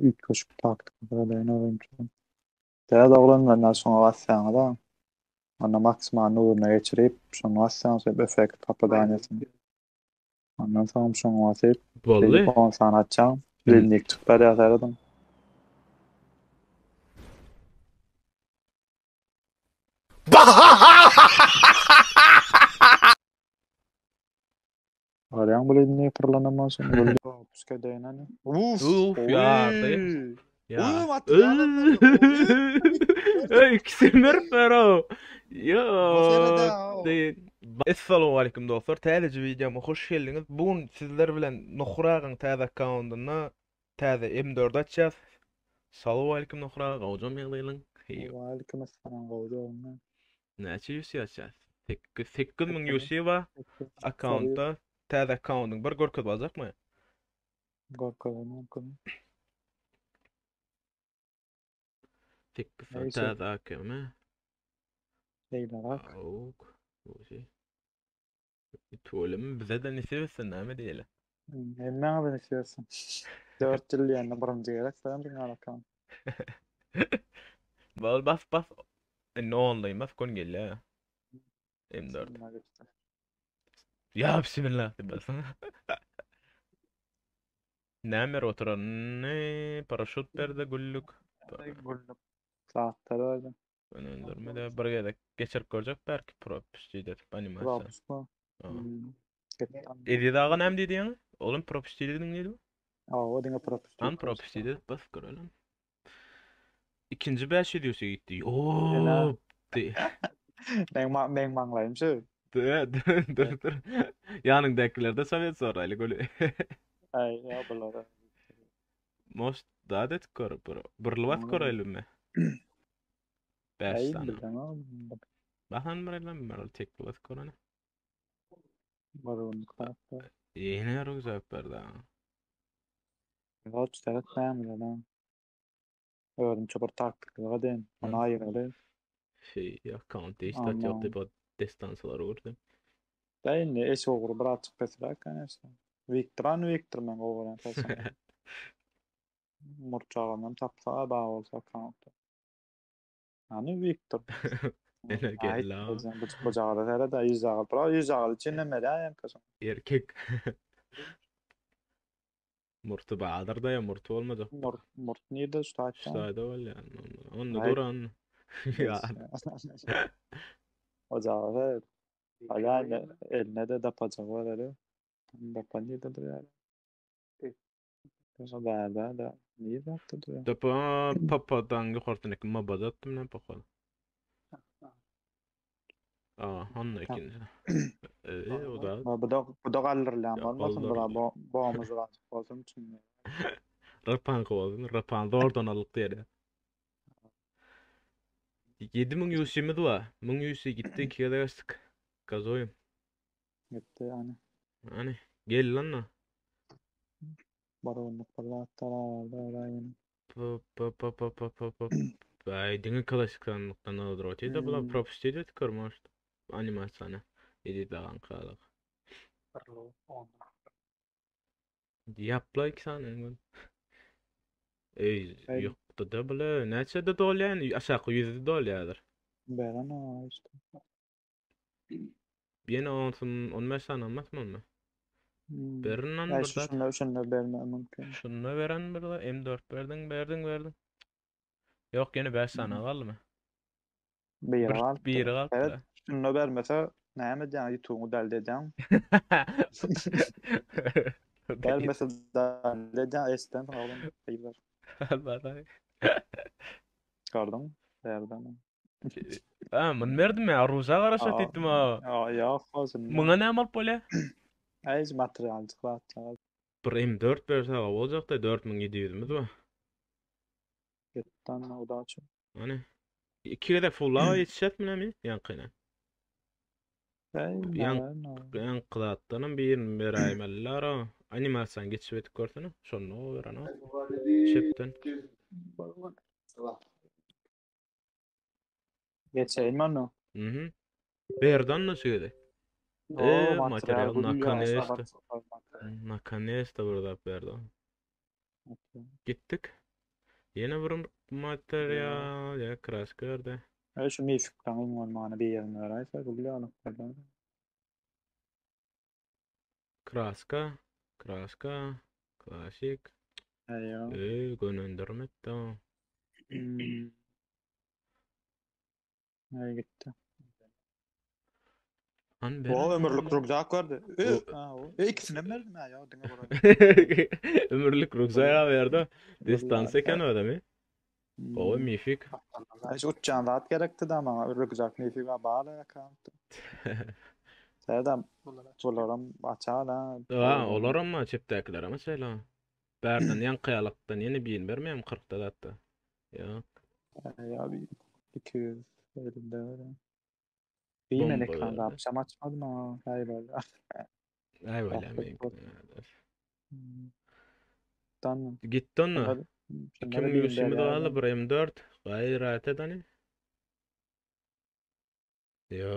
da ilk koşup taktık. Böyle oyuncu. Değer davranmadan sonra basyan da. Ona maksimal uğruna geçirip sonra basyan sonra efekt kapadaniyasını. Ondan sonra şunu basıp Bolly. telefon sana açacağım. Em, Zilnik çıkar yazardım. Arayan böyle dinleyi fırlanamazsın. Böyle puska değinen. Uf! Uf yardı. Oy! Oy Ya. materialım verdi. Oy! Ey kisimler pero. Bu sene de Yo. o. De. Assalamu alaykum dostlar. Täze videoma hoş geldiniz. Bugün sizler bilen Nuhragın täze accountuna täze M4 açacağız. Assalamu alaykum Nuhrag. Hocam ýagdaýlaryň. Hey. Aleyküm selam oldu onunla. Näçe ýüsi açacağız? 8 ýüsi var. Sarı Accountda täze accountyň bir görkezip aljakmy? korkalım. 8 Neyse. täze akmy? Şeyler hak. Auk. Bu şey. Tuğlum bize de nesibesin näme diýeli. Emme abi istiyorsun. 4 yıl yani birinci gerek falan bir alakam. Bal bas. Ne online bas kon gelle. M4. Bismillah göster. Ya bismillah bas. Nämer oturan ne paraşüt berde güllük. Gulluk. Saatler öyle. Önündürmede bir gede geçer görjek belki propstide animasiýa. Propus mu? Gettan. Edi daga näme diýdi ýa? Oğlum propstide diýdiň diýdi. Aa o dinle propus An değil koştu. propstide bas görelim. İkinci beş ediyorsa gitti. Gene. Oo. Ben manglayım şu. Dur. Yanındakiler de Sovyet soraylı golü. Ay ya bunlara. Most dadet kor bro. Burlvat koraylı mı? Beş Ay tane. bilmem ama. Bahan barayla mı var tek bulat korana? Barın kafası. Yine yarı güzel berda. Kaç tane tamam lan. Öğrenci çabuk taktık. Hadi. Ona ayıralım. Şey account işte Ama. yaptı bu destanslar orada. Değil mi? Eş olur. Bırak mesela. Kanırsın. Victor men over person. Murçağından tapsa bağ olsa kanıtı. Hani Victor. Ene Ait gella. hocam bu cağda hele de yüzağı. Bra yüzağı için ne medayem kızım. Erkek. Murtu bağdır da ya murtu olmadı. Murt niye de şu açacağım. İşte öyle yani. Onu Ait duran. Ya. es. Ocağı hala eline de dapacağı var öyle. Dapanyı da duruyor. Kızım da. Niye yaptı duruyor? Dapa papadan yukarıdan mabada attım lan bakalım. Aa, hanna ikinci. O da Bu da kalır lan. Olmasın kaldır. bura boğumuz var. Olsun için. Rapan kovalım. Rapan da oradan alıp diye. 7000 UC'miz var. 1000 UC gitti ikiye de gastık. Gazoyum. Gitti yani. Hani gel lan la. Baronluk fırlattılar da yani. Pa. Ay dinge klasiklanlıktan alır o da bula Hmm. propstede tıkırmıştı. Animasyonu. Edit ağan kalık. Yapla iki saniye. Ben Yok da böyle neçe de dol yani aşağı yüzde dol yadır. Beren o işte. Yine 15 saniye olmaz mı? Berinden Ya burada şunu vermem mümkün. şunu veren burada M4 verdin. Yok yine 5 saniye kaldı mı? Bir yere Bir yeri kalktı. kaldı Evet. da. Şunu vermese ne yapacağım? YouTube'u delireceğim. Vermese delireceğim. Esten oğlum. Beyler. Vallahi. Çıkardım. Verdim. Ben verdim ya Ruza karışık Aa, ettim ha. ya fazla. Buna ne mal böyle? Ez materyal çıkartacağız. Bir M4 verse olacak da 4700'ümüz var. Gittan o da çok. Hani 2'ye de full'a yetişet mi ne mi? Yankıyla. Ey ne Yan var ne var. yankılattanın bir aymeller o. Animasyon geçip etik görsene. Şunu o veren o. Çepten. Geçeyim onu. Mhm. Berdan nasıl yedi? O materyal Materyal gülüyor. nakanesta. Sabah materyal. Nakanesta burada berdan. Gittik. Yine bir materyal ya kraskerde. Şu mifik kanın olmağını bir yerine araysa bu bile alıp kadar. Kraska, klasik. Eyvah. Gönendirmek tamam. Ay gitti. Han O ömürlük benim. rugzak vardı. O O. İkisini mi verdim ya? Dine buraya. ömürlük Vallahi. rükzaya verdi. Distans eken Vallahi. ödemi. O mifik. Şu uçacağın rahat gerekti de ama rugzak mifik bağlı yakan. Serdam bularam açar ha. Aa, olar ama çeptäkiler ama söyle. Berden yan kıyalıktan yeni biyin vermeyem 40'ta datta. Ya Ya bir 200 elimde öyle. İyi bomba melek kanka. verdi. Akşam açmadım ama. Hayır böyle. Ay öyle Affet bot. mümkün. Tamam. Gitti onu. Şunları, şunları bilin 220 beri dolarla aydan. bir M4. Gayret edani. Ya.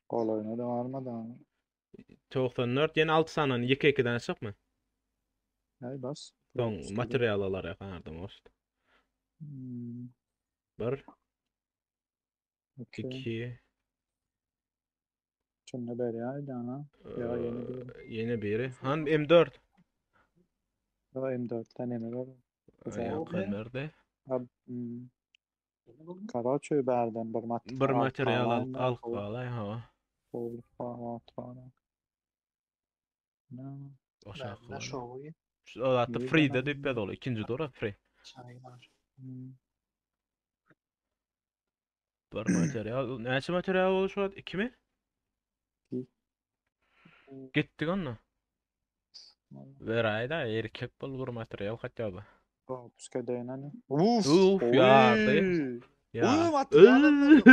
Kol oyunu da var mı da? 94 yeni 6 sanan 2-2'den çıkma. Hay bas. Son Üstüde. materyal olarak yardım olsun. Hmm, 1 okey. 2 Şunu beri aydan ha. Ya yeni bir. yeni biri. Han M4. Ya M4'ten emir var. Güzel. Yakın nerede? Ab, Kara çöğü berden bir Bir materyal alıp materyal al kalayım da. al kalay ha. Kol falan. Ne? Oşa Ne kalay. şovu O hatta İyi free de bana. düpped ol. İkinci dora free. çaylar. Hmm. Bir materyal. Näçe materyal oluşat? 2 mi? İyi. Gittik onunla. Ver ayda erkek bol bir materyal kaçadı. Puska değinen. Uf! Uf yardı. Oy! Oy Ya. materyalım verdi.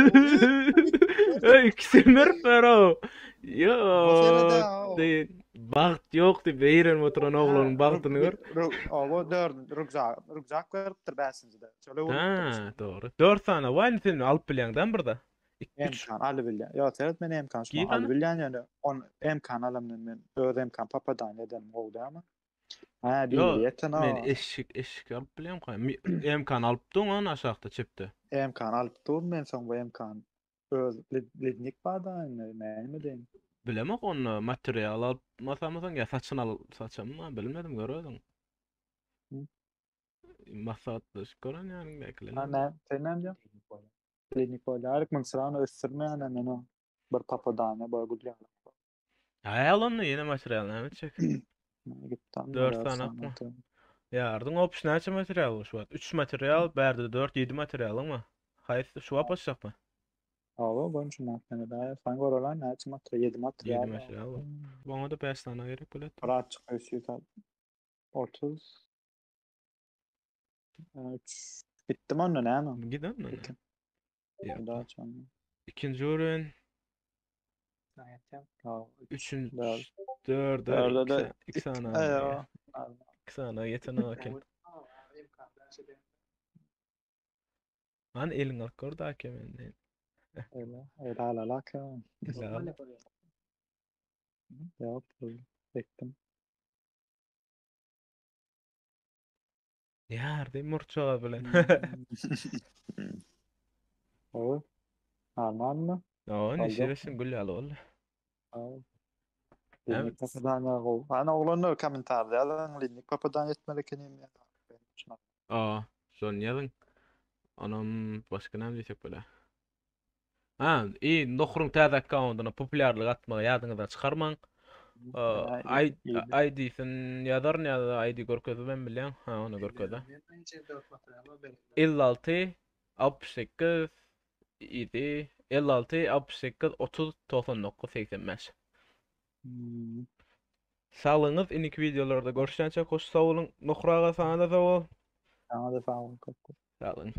Oy! Ey ikisi mer o. Ya. Bu sene de o. De baht yoktu. Beyren motoran oğlanın bahtını gör. O rugzak veripdir beşinci de. Şöyle unuttum Ha, şimdi. doğru. 4 tane var mı senin alıp bilenden burada? 3 Emkan alı bilyan. Ya seyret men emkan şuna giy alı bana. bilyan yani. On emkan alamın men. Öz emkan papadan eden oldu ama. Ha Yo, biliyeten men o. eşik alıp bilen koy. Emkan alıp duğun an aşağıda çepti. Emkan alıp dur men son bu emkan. Öz lidnik badan ne mi deyin. Bilemek onu materyal alıp masamızdan ya saçın al saçın mı bilmedim görüyordun. Masat dış gören yani Ha bekleyen. ne? Senem ya. Lidnik olarık mın sıranı ısırmayan men o. Bir papadan ne böyle gülyan. Hayal onu yine materyal ne çek. Gittan 4 ya tane akma. sanatı. Yardım option açı materyal şu an. 3 materyal berdi 4 7 materyal ama. Hayır şu yapacak mı? Hava bonus matne da sanki oralar ne açma 7 7 materyal. materyal var. Bana da 5 tane gerek böyle. Para çıkıyor 130 3 bitti mi onunla ne mi? Giden mi? İki. Yok. Daha çanlı. İkinci ürün. Zaten Ya 3 Üçüncü. 4 Dördü. 4'e de 2 tane 2 alın ya. 2 tane yeteneği hakim. Hani elin al korda hakim enden. öyle öyle hala ki Helal. yok bektim. Yardım murçağa bilen. O Alman mı? O ne Oldu. şiresin gül yalı ol. Linlik papadan ya o. Ana oğlanı komentarda yalan linlik papadan yetmelikinim ya. Aa, son yalın. Anam başka ne diyecek böyle. Ha, iyi nohrun täze accountuna popülerlik atmaga ýadyňyzdan çykarmaň. ID'sin ýazar ýa-da ID görkezdi ben bilýän. Ha, onu görkezdi. 56 68 idi 56 68 30 99 85. Sağlygyňyz iniki videolarda görüşýänçe hoş sag bolun. Nohraga sana da sag bol. Sana da sağ olun. Sağ olun.